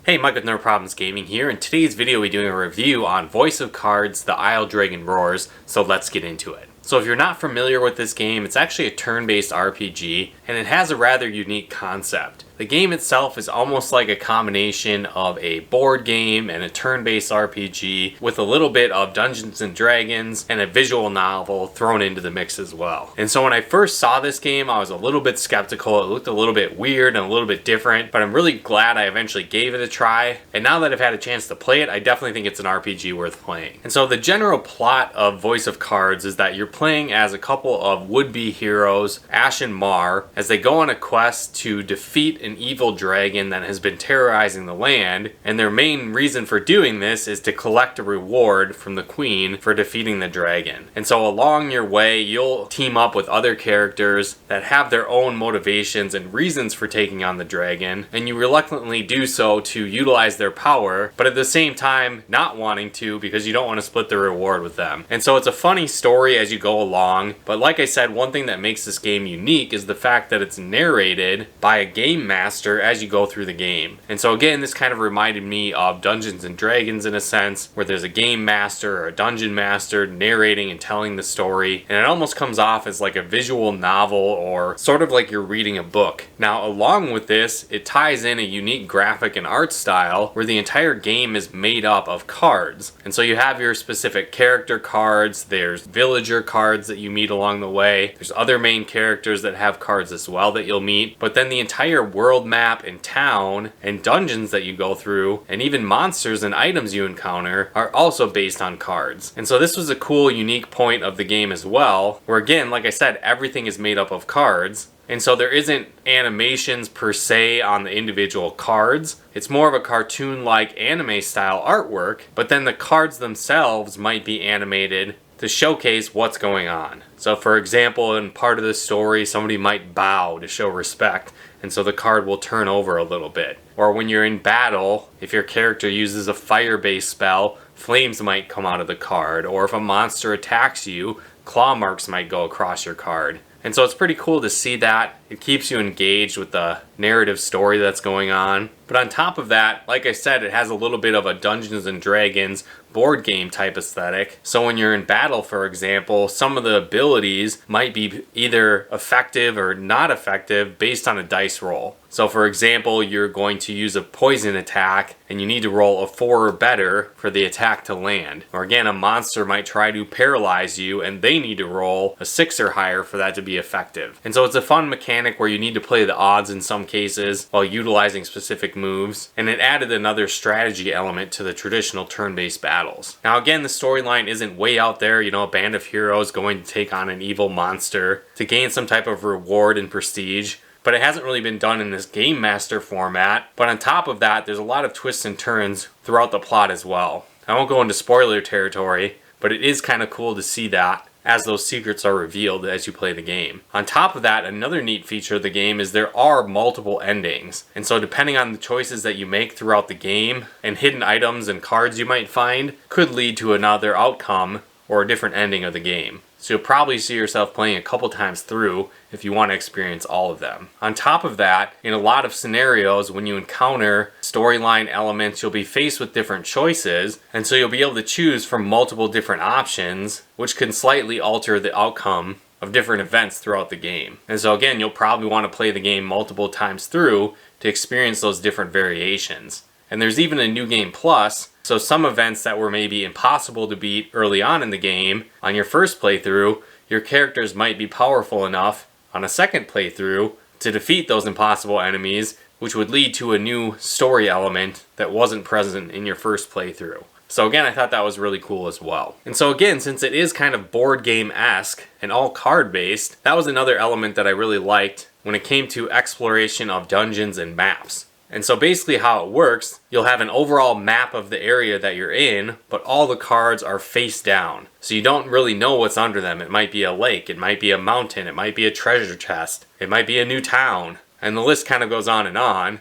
Hey, Mike with No Problems Gaming here. In today's video, we're doing a review on Voice of Cards, The Isle Dragon Roars, so let's get into it. So if you're not familiar with this game, it's actually a turn-based RPG, and it has a rather unique concept. The game itself is almost like a combination of a board game and a turn-based RPG with a little bit of Dungeons and Dragons and a visual novel thrown into the mix as well. And so when I first saw this game, I was a little bit skeptical. It looked a little bit weird and a little bit different, but I'm really glad I eventually gave it a try. And now that I've had a chance to play it, I definitely think it's an RPG worth playing. And so the general plot of Voice of Cards is that you're playing as a couple of would-be heroes, Ash and Mar, as they go on a quest to defeat an evil dragon that has been terrorizing the land, and their main reason for doing this is to collect a reward from the queen for defeating the dragon. And so along your way, you'll team up with other characters that have their own motivations and reasons for taking on the dragon, and you reluctantly do so to utilize their power, but at the same time not wanting to because you don't want to split the reward with them. And so it's a funny story as you go along, but like I said, one thing that makes this game unique is the fact that it's narrated by a game master as you go through the game. And so again, this kind of reminded me of Dungeons and Dragons in a sense, where there's a game master or a dungeon master narrating and telling the story, and it almost comes off as like a visual novel or sort of like you're reading a book. Now along with this, it ties in a unique graphic and art style where the entire game is made up of cards. And so you have your specific character cards, there's villager cards that you meet along the way, there's other main characters that have cards as well that you'll meet, but then the entire world map and town and dungeons that you go through and even monsters and items you encounter are also based on cards. And so this was a cool, unique point of the game as well, where again, like I said, everything is made up of cards. And so there isn't animations per se on the individual cards. It's more of a cartoon-like anime style artwork, but then the cards themselves might be animated to showcase what's going on. So for example, in part of the story, somebody might bow to show respect, and so the card will turn over a little bit. Or when you're in battle, if your character uses a fire-based spell, flames might come out of the card. Or if a monster attacks you, claw marks might go across your card. And so it's pretty cool to see that. It keeps you engaged with the narrative story that's going on. But on top of that, like I said, it has a little bit of a Dungeons and Dragons board game type aesthetic. So when you're in battle, for example, some of the abilities might be either effective or not effective based on a dice roll. So for example, you're going to use a poison attack and you need to roll a 4 or better for the attack to land. Or again, a monster might try to paralyze you and they need to roll a 6 or higher for that to be effective. And so it's a fun mechanic where you need to play the odds in some cases while utilizing specific moves, and it added another strategy element to the traditional turn-based battles. Now again, the storyline isn't way out there, you know, a band of heroes going to take on an evil monster to gain some type of reward and prestige, but it hasn't really been done in this game master format. But on top of that, there's a lot of twists and turns throughout the plot as well. I won't go into spoiler territory, but it is kind of cool to see that as those secrets are revealed as you play the game. On top of that, another neat feature of the game is there are multiple endings. And so depending on the choices that you make throughout the game, and hidden items and cards you might find, could lead to another outcome or a different ending of the game. So you'll probably see yourself playing a couple times through if you want to experience all of them. On top of that, in a lot of scenarios, when you encounter storyline elements, you'll be faced with different choices, and so you'll be able to choose from multiple different options, which can slightly alter the outcome of different events throughout the game. And so again, you'll probably want to play the game multiple times through to experience those different variations. And there's even a New Game Plus, so some events that were maybe impossible to beat early on in the game, on your first playthrough, your characters might be powerful enough on a second playthrough to defeat those impossible enemies, which would lead to a new story element that wasn't present in your first playthrough. So again, I thought that was really cool as well. And so again, since it is kind of board game-esque and all card-based, that was another element that I really liked when it came to exploration of dungeons and maps. And so basically how it works, you'll have an overall map of the area that you're in, but all the cards are face down. So you don't really know what's under them. It might be a lake, it might be a mountain, it might be a treasure chest, it might be a new town. And the list kind of goes on.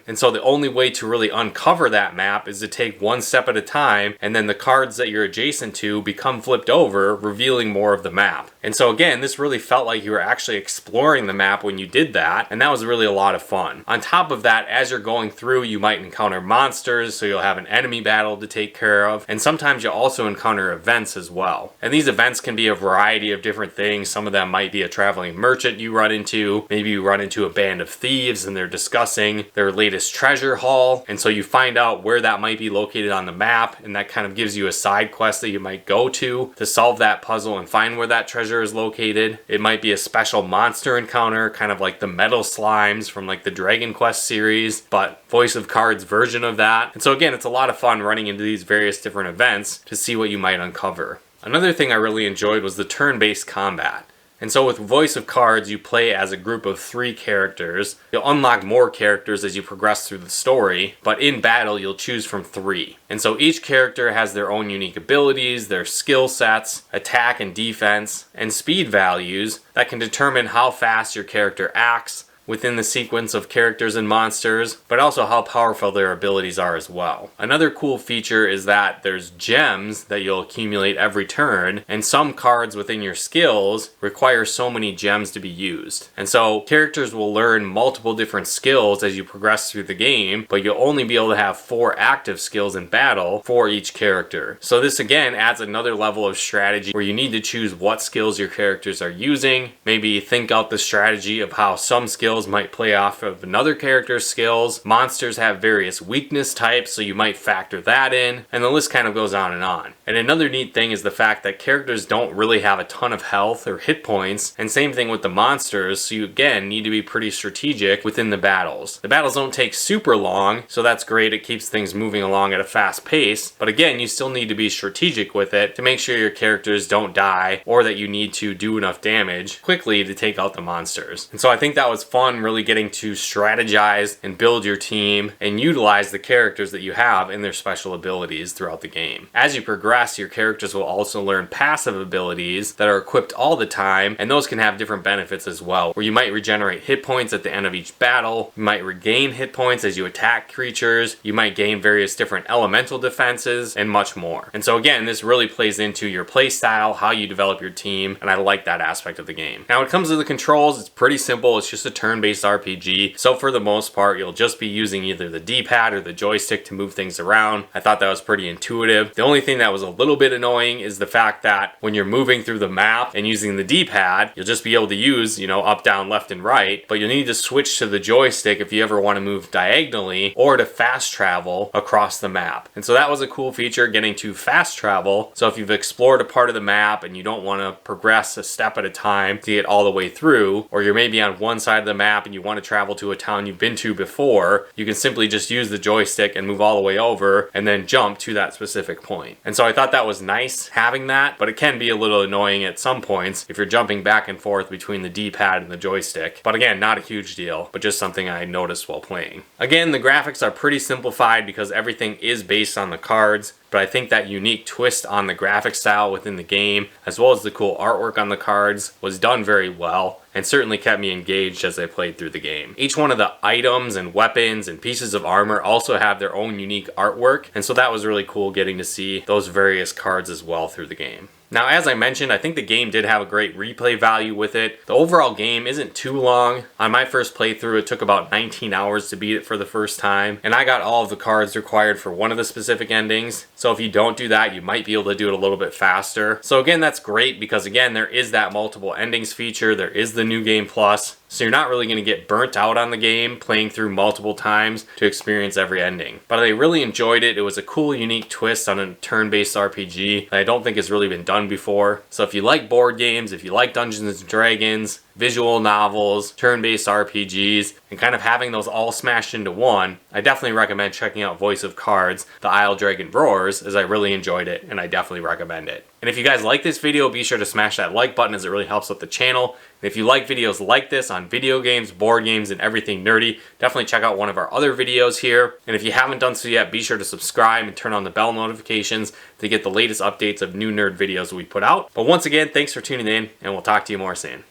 And so the only way to really uncover that map is to take one step at a time, and then the cards that you're adjacent to become flipped over, revealing more of the map. And so again, this really felt like you were actually exploring the map when you did that, and that was really a lot of fun. On top of that, as you're going through, you might encounter monsters, so you'll have an enemy battle to take care of, and sometimes you'll also encounter events as well. And these events can be a variety of different things. Some of them might be a traveling merchant you run into, maybe you run into a band of thieves and they're discussing their latest treasure haul, and so you find out where that might be located on the map, and that kind of gives you a side quest that you might go to solve that puzzle and find where that treasure is located. It might be a special monster encounter, kind of like the metal slimes from like the Dragon Quest series, but Voice of Cards version of that. And so again, it's a lot of fun running into these various different events to see what you might uncover. Another thing I really enjoyed was the turn-based combat. And so with Voice of Cards, you play as a group of 3 characters. You'll unlock more characters as you progress through the story, but in battle, you'll choose from 3. And so each character has their own unique abilities, their skill sets, attack and defense, and speed values that can determine how fast your character acts within the sequence of characters and monsters, but also how powerful their abilities are as well. Another cool feature is that there's gems that you'll accumulate every turn, and some cards within your skills require so many gems to be used. And so characters will learn multiple different skills as you progress through the game, but you'll only be able to have 4 active skills in battle for each character. So this again adds another level of strategy where you need to choose what skills your characters are using, maybe think out the strategy of how some skills might play off of another character's skills. Monsters have various weakness types, so you might factor that in, and the list kind of goes on and on. And another neat thing is the fact that characters don't really have a ton of health or hit points, and same thing with the monsters, so you again need to be pretty strategic within the battles. The battles don't take super long, so that's great, it keeps things moving along at a fast pace, but again, you still need to be strategic with it to make sure your characters don't die, or that you need to do enough damage quickly to take out the monsters. And so I think that was fun, really getting to strategize and build your team and utilize the characters that you have and their special abilities throughout the game. As you progress, your characters will also learn passive abilities that are equipped all the time, and those can have different benefits as well, where you might regenerate hit points at the end of each battle, you might regain hit points as you attack creatures, you might gain various different elemental defenses, and much more. And so again, this really plays into your play style, how you develop your team, and I like that aspect of the game. Now when it comes to the controls, it's pretty simple. It's just a turn-based RPG, so for the most part you'll just be using either the D-pad or the joystick to move things around. I thought that was pretty intuitive. The only thing that was a little bit annoying is the fact that when you're moving through the map and using the D-pad, you'll just be able to use, you know, up, down, left, and right, but you'll need to switch to the joystick if you ever want to move diagonally or to fast travel across the map. And so that was a cool feature, getting to fast travel. So if you've explored a part of the map and you don't want to progress a step at a time to get all the way through, or you're maybe on one side of the map and you want to travel to a town you've been to before, you can simply just use the joystick and move all the way over and then jump to that specific point. And so I thought that was nice having that, but it can be a little annoying at some points if you're jumping back and forth between the D-pad and the joystick. But again, not a huge deal, but just something I noticed while playing. Again, the graphics are pretty simplified because everything is based on the cards, but I think that unique twist on the graphic style within the game, as well as the cool artwork on the cards, was done very well and certainly kept me engaged as I played through the game. Each one of the items and weapons and pieces of armor also have their own unique artwork, and so that was really cool getting to see those various cards as well through the game. Now, as I mentioned, I think the game did have a great replay value with it. The overall game isn't too long. On my first playthrough, it took about 19 hours to beat it for the first time, and I got all of the cards required for one of the specific endings. So if you don't do that, you might be able to do it a little bit faster. So again, that's great because again, there is that multiple endings feature. There is the New Game Plus. So you're not really going to get burnt out on the game playing through multiple times to experience every ending. But I really enjoyed it. It was a cool, unique twist on a turn-based RPG that I don't think has really been done before. So if you like board games, if you like Dungeons & Dragons, visual novels, turn-based RPGs, and kind of having those all smashed into one, I definitely recommend checking out Voice of Cards, The Isle Dragon Roars, as I really enjoyed it, and I definitely recommend it. And if you guys like this video, be sure to smash that like button as it really helps with the channel. And if you like videos like this on video games, board games, and everything nerdy, definitely check out one of our other videos here. And if you haven't done so yet, be sure to subscribe and turn on the bell notifications to get the latest updates of new nerd videos we put out. But once again, thanks for tuning in, and we'll talk to you more soon.